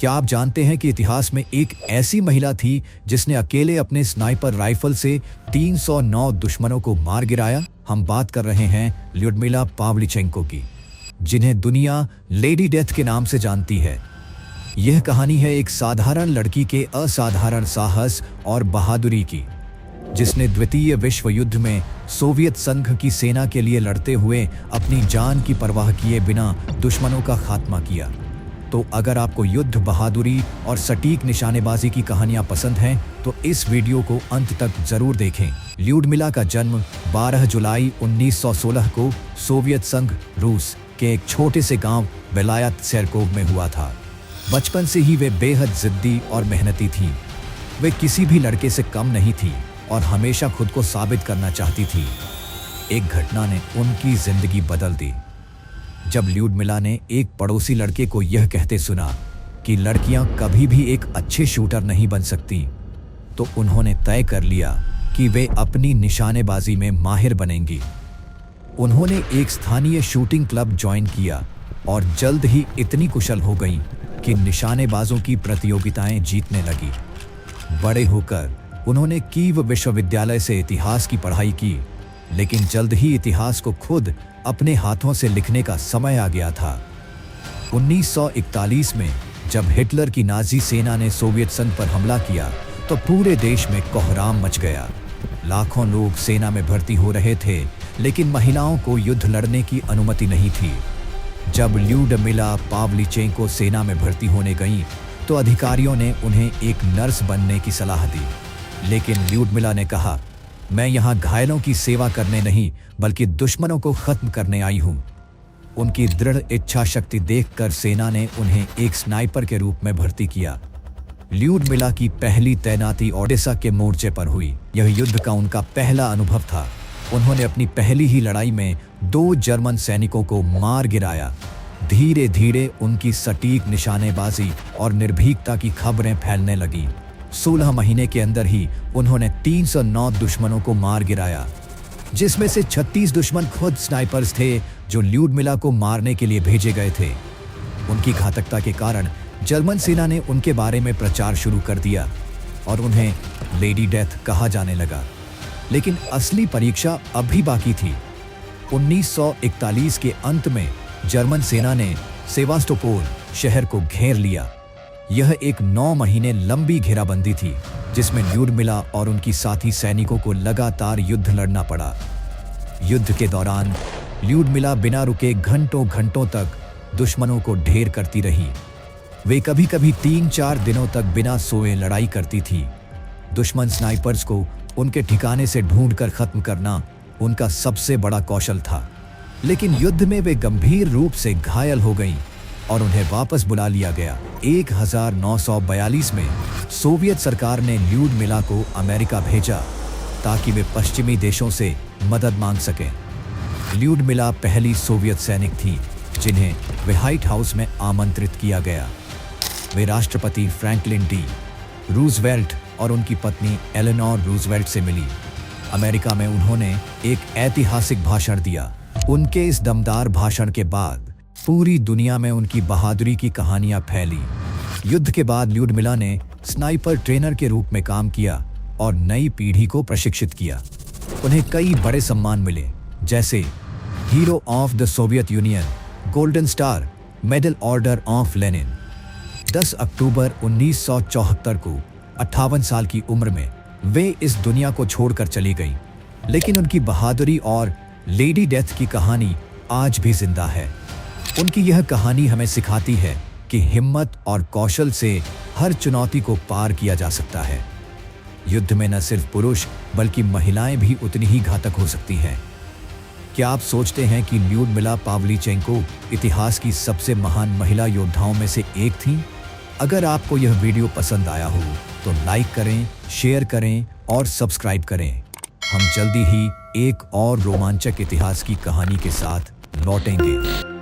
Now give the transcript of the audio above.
क्या आप जानते हैं कि इतिहास में एक ऐसी महिला थी जिसने अकेले अपने स्नाइपर राइफल से 309 दुश्मनों को मार गिराया? हम बात कर रहे हैं ल्यूडमिला पावलीचेंको की, जिन्हें दुनिया लेडी डेथ के नाम से जानती है। यह कहानी है एक साधारण लड़की के असाधारण साहस और बहादुरी की, जिसने द्वितीय विश्व युद्ध में सोवियत संघ की सेना के लिए लड़ते हुए अपनी जान की परवाह किए बिना दुश्मनों का खात्मा किया। तो अगर आपको युद्ध, बहादुरी और सटीक निशानेबाजी की कहानियां पसंद हैं तो इस वीडियो को अंत तक जरूर देखें। ल्यूडमिला का जन्म 12 जुलाई 1916 को सोवियत संघ रूस के एक छोटे से गांव बेलायत सेरकोव में हुआ था। बचपन से ही वे बेहद जिद्दी और मेहनती थीं। वे किसी भी लड़के से कम नहीं थी और हमेशा खुद को साबित करना चाहती थी। एक घटना ने उनकी जिंदगी बदल दी। जब ल्यूडमिला ने एक पड़ोसी लड़के को यह कहते सुना कि लड़कियां कभी भी एक अच्छे शूटर नहीं बन सकती, तो उन्होंने तय कर लिया कि वे अपनी निशानेबाजी में माहिर बनेंगी। उन्होंने एक स्थानीय शूटिंग क्लब ज्वाइन किया और जल्द ही इतनी कुशल हो गईं कि निशानेबाजों की प्रतियोगिताएं जीतने लगी। बड़े होकर उन्होंने कीव विश्वविद्यालय से इतिहास की पढ़ाई की, लेकिन जल्द ही इतिहास को खुद अपने हाथों से लिखने का समय आ गया था। 1941 में जब हिटलर की नाजी सेना ने सोवियत संघ पर हमला किया तो पूरे देश में कोहराम मच गया। लाखों लोग सेना में भर्ती हो रहे थे, लेकिन महिलाओं को युद्ध लड़ने की अनुमति नहीं थी। जब ल्यूडमिला पावलीचेंको सेना में भर्ती होने गईं, तो अधिकारियों ने उन्हें एक नर्स बनने की सलाह दी, लेकिन ल्यूडमिला ने कहा, मैं यहाँ घायलों की सेवा करने नहीं बल्कि दुश्मनों को खत्म करने आई हूँ। उनकी दृढ़ इच्छा शक्ति देखकर सेना ने उन्हें एक स्नाइपर के रूप में भर्ती किया। ल्यूडमिला की पहली तैनाती ओडेसा के मोर्चे पर हुई। यह युद्ध का उनका पहला अनुभव था। उन्होंने अपनी पहली ही लड़ाई में 2 जर्मन सैनिकों को मार गिराया। धीरे धीरे उनकी सटीक निशानेबाजी और निर्भीकता की खबरें फैलने लगीं। 16 महीने के अंदर ही उन्होंने 309 दुश्मनों को मार गिराया, जिसमें से 36 दुश्मन खुद स्नाइपर्स थे जो ल्यूडमिला को मारने के लिए भेजे गए थे। उनकी घातकता के कारण जर्मन सेना ने उनके बारे में प्रचार शुरू कर दिया और उन्हें लेडी डेथ कहा जाने लगा। लेकिन असली परीक्षा अभी बाकी थी। 1941 के अंत में जर्मन सेना ने सेवास्टोपोल शहर को घेर लिया। यह एक 9 महीने लंबी घेराबंदी थी, जिसमें ल्यूडमिला और उनकी साथी सैनिकों को लगातार युद्ध लड़ना पड़ा। युद्ध के दौरान ल्यूडमिला बिना रुके घंटों घंटों तक दुश्मनों को ढेर करती रही। वे कभी कभी 3-4 दिनों तक बिना सोए लड़ाई करती थी। दुश्मन स्नाइपर्स को उनके ठिकाने से ढूंढकर खत्म करना उनका सबसे बड़ा कौशल था। लेकिन युद्ध में वे गंभीर रूप से घायल हो गईं और उन्हें वापस बुला लिया गया। 1942 में सोवियत सरकार ने ल्यूडमिला को अमेरिका भेजा ताकि वे पश्चिमी देशों से मदद मांग सकें। ल्यूडमिला पहली सोवियत सैनिक थी जिन्हें व्हाइट हाउस में आमंत्रित किया गया। वे राष्ट्रपति फ्रैंकलिन डी रूजवेल्ट और उनकी पत्नी एलेनोर रूजवेल्ट से मिली। अमेरिका में उन्होंने एक ऐतिहासिक भाषण दिया। उनके इस दमदार भाषण के बाद पूरी दुनिया में उनकी बहादुरी की कहानियां फैली। युद्ध के बाद ल्यूडमिला ने स्नाइपर ट्रेनर के रूप में काम किया और नई पीढ़ी को प्रशिक्षित किया। उन्हें कई बड़े सम्मान मिले, जैसे hero of the Soviet union, golden star, medal order of Lenin. 10 अक्टूबर 1974 को 58 साल की उम्र में वे इस दुनिया को छोड़कर चली गईं, लेकिन उनकी बहादुरी और लेडी डेथ की कहानी आज भी जिंदा है। उनकी यह कहानी हमें सिखाती है कि हिम्मत और कौशल से हर चुनौती को पार किया जा सकता है। युद्ध में न सिर्फ पुरुष बल्कि महिलाएं भी उतनी ही घातक हो सकती हैं। क्या आप सोचते हैं कि ल्यूडमिला पावलीचेंको इतिहास की सबसे महान महिला योद्धाओं में से एक थीं? अगर आपको यह वीडियो पसंद आया हो तो लाइक करें, शेयर करें और सब्सक्राइब करें। हम जल्दी ही एक और रोमांचक इतिहास की कहानी के साथ लौटेंगे।